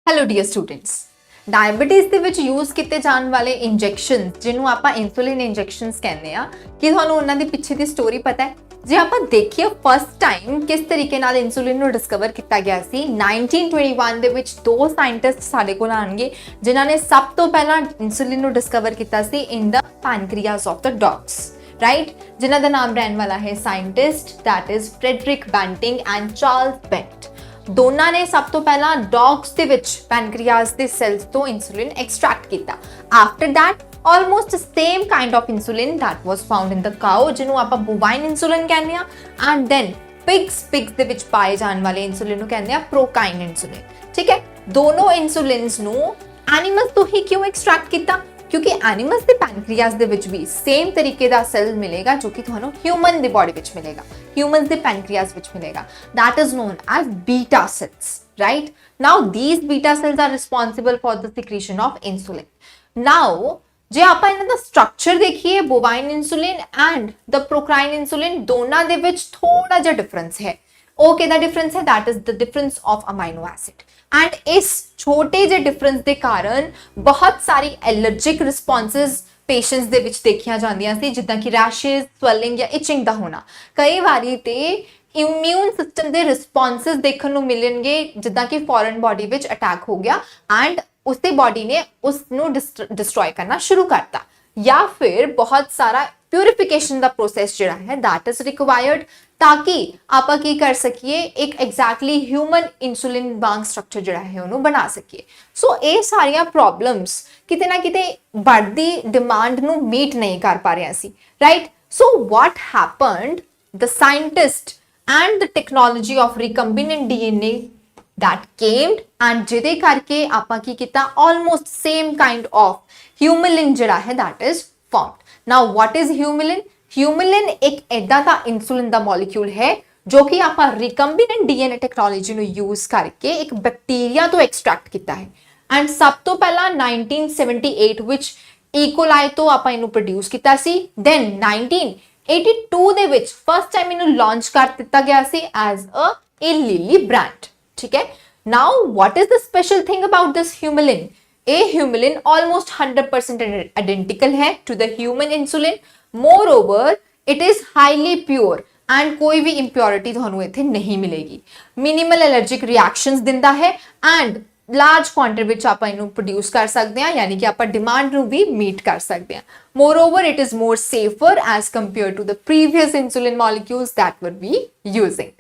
Hello dear students, diabetes ਦੇ ਵਿੱਚ use ਕੀਤੇ ਜਾਣ ਵਾਲੇ ਇੰਜੈਕਸ਼ਨ ਜਿਹਨੂੰ ਆਪਾਂ ਇਨਸੂਲਿਨ ਇੰਜੈਕਸ਼ਨਸ ਕਹਿੰਦੇ ਆ, ਕਿ ਤੁਹਾਨੂੰ ਉਹਨਾਂ ਦੇ ਪਿੱਛੇ ਦੀ ਸਟੋਰੀ ਪਤਾ ਹੈ? ਜੇ ਆਪਾਂ ਦੇਖੀਏ ਫਸਟ ਟਾਈਮ ਕਿਸ ਤਰੀਕੇ ਨਾਲ ਇਨਸੂਲਿਨ ਨੂੰ ਡਿਸਕਵਰ ਕੀਤਾ ਗਿਆ ਸੀ 1921 ਦੇ ਵਿੱਚ ਦੋ ਸਾਇੰਟਿਸਟ ਸਾਡੇ ਕੋਲ ਆਣਗੇ ਜਿਨ੍ਹਾਂ ਨੇ ਸਭ ਤੋਂ ਪਹਿਲਾਂ ਇਨਸੂਲਿਨ ਨੂੰ ਡਿਸਕਵਰ ਕੀਤਾ ਸੀ in the pancreas of the dogs, right? ਜਿਨ੍ਹਾਂ ਦਾ ਨਾਮ ਰਹਿਣ ਵਾਲਾ ਹੈ scientist that is Frederick Banting and Charles Best. ਦੋਨਾਂ ਨੇ ਸਭ ਤੋਂ ਪਹਿਲਾਂ ਡੌਗਸ ਦੇ ਵਿੱਚ ਪੈਨਕ੍ਰੀਆਸ ਦੇ ਸੈਲਸ ਤੋਂ ਇਨਸੂਲਿਨ ਐਕਸਟ੍ਰੈਕਟ ਕੀਤਾ। After that almost same kind of insulin that was found in the cow ਜਿਹਨੂੰ ਆਪਾਂ bovine insulin ਕਹਿੰਦੇ ਆ, and then pigs ਦੇ ਵਿੱਚ ਪਾਏ ਜਾਣ ਵਾਲੇ ਇਨਸੂਲਿਨ ਨੂੰ ਕਹਿੰਦੇ ਆ ਪ੍ਰੋਕਾਈਨ ਇਨਸੂਲਿਨ। ਠੀਕ ਹੈ, ਦੋਨੋਂ ਇਨਸੂਲਿਨਸ ਨੂੰ ਐਨੀਮਲਸ ਤੋਂ ਹੀ ਕਿਉਂ ਐਕਸਟ੍ਰੈਕਟ ਕੀਤਾ? ਕਿਉਂਕਿ ਐਨੀਮਲਸ ਦੇ ਪੈਨਕ੍ਰੀਆਸ ਦੇ ਵਿੱਚ ਵੀ ਸੇਮ ਤਰੀਕੇ ਦਾ ਸੈਲ ਮਿਲੇਗਾ ਜੋ ਕਿ ਤੁਹਾਨੂੰ ਹਿਊਮਨ ਦੀ ਬਾਡੀ ਵਿੱਚ ਮਿਲੇਗਾ, ਹਿਊਮਨਸ ਦੇ ਪੈਨਕ੍ਰੀਆਸ ਵਿੱਚ ਮਿਲੇਗਾ। that is known as beta cells, right? Now these beta cells are responsible for the secretion of insulin. Now ਜੇ ਆਪਾਂ ਇਹਨਾਂ ਦਾ ਸਟਰਕਚਰ ਦੇਖੀਏ bovine insulin and the ਪ੍ਰੋਕਾਈਨ insulin ਦੋਨਾਂ ਦੇ ਵਿੱਚ ਥੋੜਾ ਜਿਹਾ ਡਿਫਰੈਂਸ ਹੈ। ਉਹ ਕਿਹਦਾ ਡਿਫਰੈਂਸ ਹੈ? that is the difference of amino acid. And ਇਸ ਛੋਟੇ ਜਿਹੇ ਡਿਫਰੈਂਸ ਦੇ ਕਾਰਨ ਬਹੁਤ ਸਾਰੀ ਐਲਰਜਿਕ ਰਿਸਪੌਂਸਸ ਪੇਸ਼ੈਂਟਸ ਦੇ ਵਿੱਚ ਦੇਖੀਆਂ ਜਾਂਦੀਆਂ ਸੀ, ਜਿੱਦਾਂ ਕਿ ਰੈਸ਼ਿਸ, ਸਵੈਲਿੰਗ ਜਾਂ ਇਚਿੰਗ ਦਾ ਹੋਣਾ। ਕਈ ਵਾਰੀ ਤੇ ਇਮਿਊਨ ਸਿਸਟਮ ਦੇ ਰਿਸਪੌਂਸਸ ਦੇਖਣ ਨੂੰ ਮਿਲਣਗੇ, ਜਿੱਦਾਂ ਕਿ ਫੋਰਨ ਬਾਡੀ ਵਿੱਚ ਅਟੈਕ ਹੋ ਗਿਆ ਐਂਡ ਉਸਦੀ ਬਾਡੀ ਨੇ ਉਸ ਨੂੰ ਡਿਸਟਰੋਏ ਕਰਨਾ ਸ਼ੁਰੂ ਕਰਤਾ, ਜਾਂ ਫਿਰ ਬਹੁਤ ਸਾਰਾ ਪਿਊਰੀਫਿਕੇਸ਼ਨ ਦਾ ਪ੍ਰੋਸੈਸ ਜਿਹੜਾ ਹੈ that is required ਤਾਂ ਕਿ ਆਪਾਂ ਕੀ ਕਰ ਸਕੀਏ, ਇੱਕ ਐਗਜ਼ੈਕਟਲੀ ਹਿਊਮਨ ਇਨਸੂਲਿਨ ਵਾਂਗ ਸਟਰਕਚਰ ਜਿਹੜਾ ਹੈ ਉਹਨੂੰ ਬਣਾ ਸਕੀਏ। ਸੋ ਇਹ ਸਾਰੀਆਂ ਪ੍ਰੋਬਲਮਸ ਕਿਤੇ ਨਾ ਕਿਤੇ ਵੱਧਦੀ ਡਿਮਾਂਡ ਨੂੰ ਮੀਟ ਨਹੀਂ ਕਰ ਪਾ ਰਿਹਾ ਸੀ, right? So what happened, the scientist and the technology of recombinant DNA that came and ਜਿਹਦੇ ਕਰਕੇ ਆਪਾਂ ਕੀ ਕੀਤਾ, almost same kind of humulin ਜਿਹੜਾ ਹੈ that is formed. Now what is humulin? Humulin ਇੱਕ ਏਦਾਂ ਦਾ ਇਨਸੂਲਿਨ ਦਾ ਮੋਲੀਕਿਊਲ ਹੈ ਜੋ ਕਿ ਆਪਾਂ ਰਿਕੰਬੀਨੈਂਟ DNA ਟੈਕਨੋਲੋਜੀ ਨੂੰ ਯੂਜ਼ ਕਰਕੇ ਇੱਕ ਬੈਕਟੀਰੀਆ ਤੋਂ ਐਕਸਟ੍ਰੈਕਟ ਕੀਤਾ ਹੈ। ਐਂਡ ਸਭ ਤੋਂ ਪਹਿਲਾਂ 1978 ਵਿੱਚ ਈਕੋਲਾਈ ਤੋਂ ਆਪਾਂ ਇਹਨੂੰ ਪ੍ਰੋਡਿਊਸ ਕੀਤਾ ਸੀ। ਦੈਨ 1982 ਦੇ ਵਿੱਚ ਫਸਟ ਟਾਈਮ ਇਹਨੂੰ ਲਾਂਚ ਕਰ ਦਿੱਤਾ ਗਿਆ ਸੀ ਐਜ਼ ਅ ਲਿਲੀ ਬ੍ਰਾਂਡ। ठीक है, now what is the special thing about this humulin? A humulin almost 100% identical है to the human insulin. Moreover, it is highly pure and कोई भी impurity ਤੁਹਾਨੂੰ ਇੱਥੇ ਨਹੀਂ ਮਿਲੇਗੀ। Minimal allergic reactions ਦਿੰਦਾ ਹੈ and large quantity ਵਿੱਚ ਆਪਾਂ ਇਹਨੂੰ produce ਕਰ ਸਕਦੇ ਹਾਂ, ਯਾਨੀ ਕਿ ਆਪਾਂ demand ਨੂੰ ਵੀ meet ਕਰ ਸਕਦੇ ਹਾਂ। Moreover, it is more safer as compared to the previous insulin molecules that were we using.